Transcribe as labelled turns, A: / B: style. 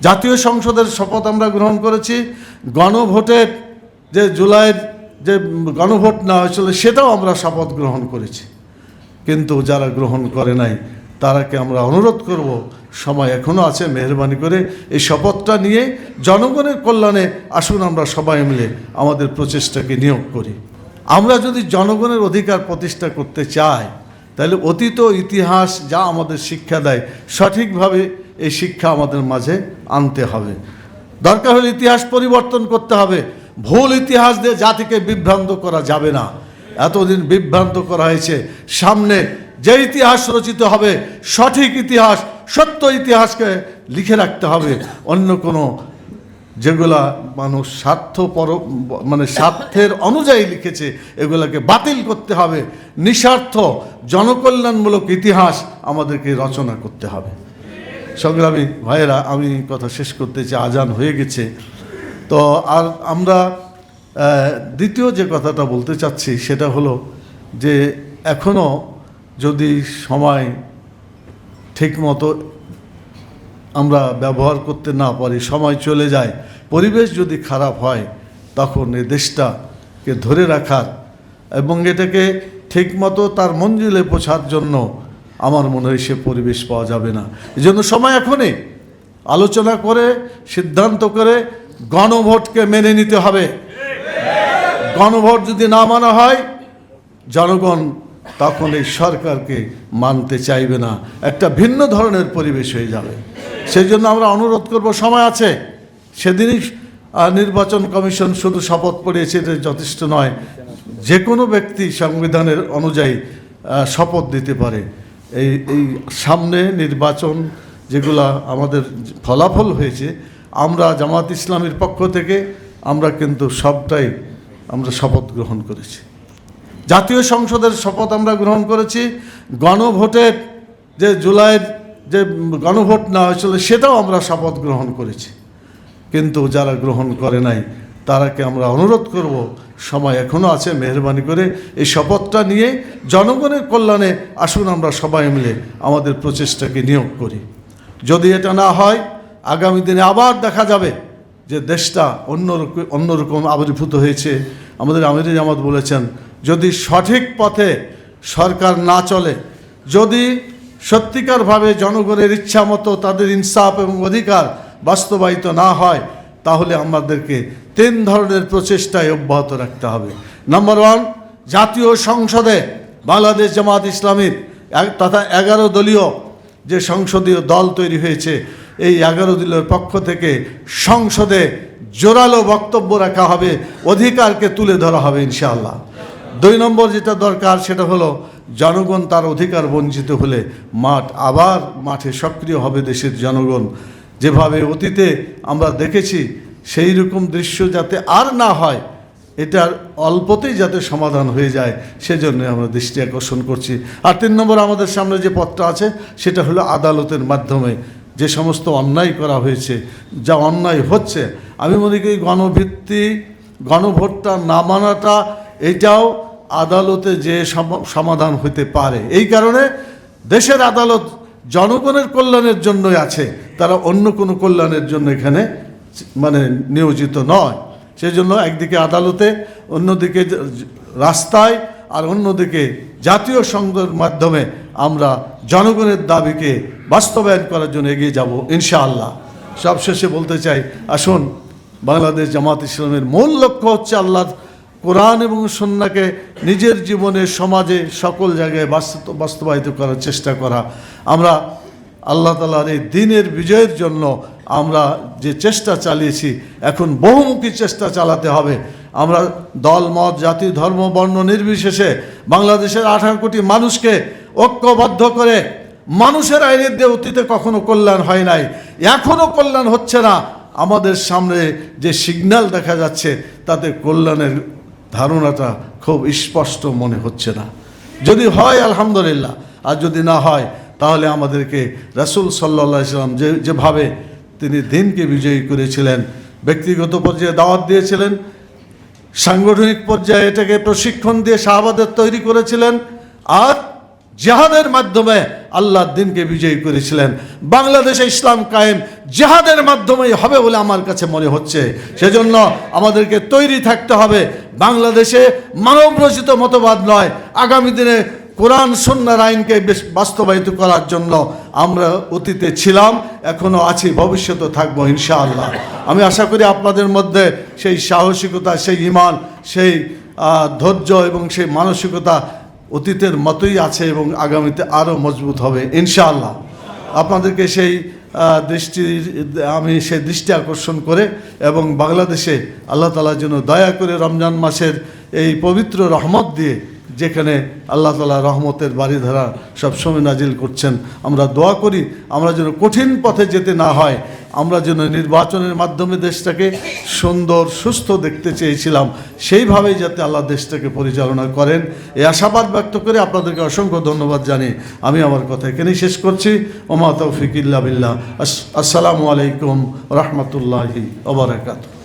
A: জাতীয় সংসদের শপথ আমরা গ্রহণ করেছি। গণভোটের যে জুলাইয়ের যে গণভোট নেওয়া হয়েছিল সেটাও আমরা শপথ গ্রহণ করেছি। কিন্তু যারা গ্রহণ করে নাই তারাকে আমরা অনুরোধ করব, সময় এখনও আছে, মেহরবানি করে এই শপথটা নিয়ে জনগণের কল্যাণে আসুন আমরা সবাই মিলে আমাদের প্রচেষ্টাকে নিয়োগ করি। আমরা যদি জনগণের অধিকার প্রতিষ্ঠা করতে চাই তাহলে অতীত ইতিহাস যা আমাদের শিক্ষা দেয় সঠিকভাবে এই শিক্ষা আমাদের মাঝে আনতে হবে। দরকার হলে ইতিহাস পরিবর্তন করতে হবে। ভুল ইতিহাস দিয়ে জাতিকে বিভ্রান্ত করা যাবে না। এতদিন বিভ্রান্ত করা হয়েছে। সামনে যে ইতিহাস রচিত হবে সঠিক ইতিহাস, সত্য ইতিহাসকে লিখে রাখতে হবে। অন্য কোনো যেগুলা মানুষ স্বার্থের অনুযায়ী লিখেছে এগুলাকে বাতিল করতে হবে। নিঃস্বার্থ জনকল্যাণমূলক ইতিহাস আমাদেরকে রচনা করতে হবে। সংগ্রামী ভাইয়েরা, আমি কথা শেষ করতে চাই, আজান হয়ে গেছে। তো আর আমরা দ্বিতীয় যে কথাটা বলতে চাচ্ছি সেটা হলো যে এখনও যদি সময় ঠিকমতো আমরা ব্যবহার করতে না পারি, সময় চলে যায়, পরিবেশ যদি খারাপ হয়, তখন এই দেশটাকে ধরে রাখার এবং এটাকে ঠিকমতো তার মঞ্জিলে পৌঁছার জন্য আমার মনে হয় সে পরিবেশ পাওয়া যাবে না। এই জন্য সময় এখনই আলোচনা করে সিদ্ধান্ত করে গণভোটকে মেনে নিতে হবে। গণভোট যদি না মানা হয় জনগণ তখন এই সরকারকে মানতে চাইবে না, একটা ভিন্ন ধরনের পরিবেশ হয়ে যাবে। সেই জন্য আমরা অনুরোধ করব, সময় আছে। সেদিনই নির্বাচন কমিশন শুধু শপথ পড়িয়েছে, এটা যথেষ্ট নয়। যে কোনো ব্যক্তি সংবিধানের অনুযায়ী শপথ দিতে পারে। এই সামনে নির্বাচন যেগুলা আমাদের ফলাফল হয়েছে, আমরা জামাত ইসলামীর পক্ষ থেকে আমরা কিন্তু সবটাই আমরা শপথ গ্রহণ করেছি। জাতীয় সংসদের শপথ আমরা গ্রহণ করেছি। গণভোটের যে জুলাইয়ের যে গণভোট নেওয়া হয়েছিল সেটাও আমরা শপথ গ্রহণ করেছি। কিন্তু যারা গ্রহণ করে নাই তারাকে আমরা অনুরোধ করব, সময় এখনও আছে, মেহরবানি করে এই শপথটা নিয়ে জনগণের কল্যাণে আসুন আমরা সবাই মিলে আমাদের প্রচেষ্টাকে নিয়োগ করি। যদি এটা না হয় আগামী দিনে আবার দেখা যাবে যে দেশটা অন্যরকম আবির্ভূত হয়েছে। আমাদের আমির জামাত বলেছেন, যদি সঠিক পথে সরকার না চলে, যদি সত্যিকারভাবে জনগণের ইচ্ছা মতো তাদের ইনসাফ এবং অধিকার বাস্তবায়িত না হয়, তাহলে আমাদেরকে 3 ধরনের প্রচেষ্টায় অব্যাহত রাখতে হবে। নাম্বার 1, জাতীয় সংসদে বাংলাদেশ জামাত ইসলামীর তথা 11 দলীয় যে সংসদীয় দল তৈরি হয়েছে, এই 11 দলের পক্ষ থেকে সংসদে জোরালো বক্তব্য রাখা হবে, অধিকারকে তুলে ধরা হবে ইনশাআল্লাহ। 2 নম্বর যেটা দরকার সেটা হলো জনগণ তার অধিকার বঞ্চিত হলে আবার মাঠে সক্রিয় হবে দেশের জনগণ। যেভাবে অতীতে আমরা দেখেছি সেই রকম দৃশ্য যাতে আর না হয়, এটার অল্পতেই যাতে সমাধান হয়ে যায় সেজন্য আমরা দৃষ্টি আকর্ষণ করছি। আর 3 নম্বর আমাদের সামনে যে পথটা আছে সেটা হলো আদালতের মাধ্যমে যে সমস্ত অন্যায় করা হয়েছে, যা অন্যায় হচ্ছে, আমি মনে করি গণভোটটা না মানাটা এটাও আদালতে যে সমাধান হতে পারে। এই কারণে দেশের আদালত জনগণের কল্যাণের জন্যই আছে, তারা অন্য কোনো কল্যাণের জন্য এখানে নিয়োজিত নয়। সেজন্য একদিকে আদালতে, অন্যদিকে রাস্তায়, আর অন্যদিকে জাতীয় সংসদের মাধ্যমে আমরা জনগণের দাবিকে বাস্তবায়ন করার জন্য এগিয়ে যাব ইনশাআল্লাহ। সবশেষে বলতে চাই, আসুন বাংলাদেশ জামাত ইসলামের মূল লক্ষ্য হচ্ছে আল্লাহর কোরআন এবং সুন্নাহকে নিজের জীবনে, সমাজে, সকল জায়গায় বাস্তবায়িত করার চেষ্টা করা। আমরা আল্লাহ তাআলার এই দ্বীনের বিজয়ের জন্য আমরা যে চেষ্টা চালিয়েছি, এখন বহুমুখী চেষ্টা চালাতে হবে। আমরা দল, মত, জাতি, ধর্ম, বর্ণ নির্বিশেষে বাংলাদেশের 18 কোটি মানুষকে ঐক্যবদ্ধ করে, মানুষের আইনের দিয়ে অতীতে কখনো কল্যাণ হয় নাই, এখনও কল্যাণ হচ্ছে না, আমাদের সামনে যে সিগন্যাল দেখা যাচ্ছে তাতে কল্যাণের ধারণাটা খুব স্পষ্ট মনে হচ্ছে না। যদি হয় আলহামদুলিল্লাহ, আর যদি না হয় তাহলে আমাদেরকে রাসূল সাল্লাল্লাহু আলাইহি ওয়াসাল্লাম যেভাবে তিনি দ্বীনকে বিজয়ী করেছিলেন, ব্যক্তিগত পর্যায়ে দাওয়াত দিয়েছিলেন, সাংগঠনিক পর্যায়ে এটাকে প্রশিক্ষণ দিয়ে সাহাবাদের তৈরি করেছিলেন, আর জিহাদের মাধ্যমে আল্লাহর দিনকে বিজয়ী করেছিলেন। বাংলাদেশে ইসলাম কায়েম জিহাদের মাধ্যমেই হবে বলে আমার কাছে মনে হচ্ছে। সেজন্য আমাদেরকে তৈরি থাকতে হবে। বাংলাদেশে মানবরচিত মতবাদ নয়, আগামী দিনে কোরআন সুন্নাহর আইনকে বাস্তবায়িত করার জন্য আমরা অতীতে ছিলাম, এখনও আছি, ভবিষ্যতে থাকবো ইনশাআল্লাহ। আমি আশা করি আপনাদের মধ্যে সেই সাহসিকতা, সেই ঈমান, সেই ধৈর্য এবং সেই মানসিকতা অতীতের মতোই আছে এবং আগামীতে আরও মজবুত হবে ইনশাআল্লাহ। আপনাদেরকে সেই দৃষ্টি আকর্ষণ করে এবং বাংলাদেশে আল্লাহ তাআলা যেন দয়া করে রমজান মাসের এই পবিত্র রহমত দিয়ে, যেখানে আল্লাহ তাআলা রহমতের বাড়িধারা সবসময় নাজিল করছেন, আমরা দোয়া করি আমরা যেন কঠিন পথে যেতে না হয়। আমরা যেন নির্বাচনের মাধ্যমে দেশটাকে সুন্দর সুস্থ দেখতে চেয়েছিলাম, সেইভাবেই যাতে আল্লাহ দেশটাকে পরিচালনা করেন, এই আশাবাদ ব্যক্ত করে আপনাদেরকে অসংখ্য ধন্যবাদ জানিয়ে আমি আমার কথা এখানেই শেষ করছি। ওমা তৌফিক ইল্লা বিল্লাহ। আসসালামু আলাইকুম রহমতুল্লাহি ওয়া বারাকাতুহু।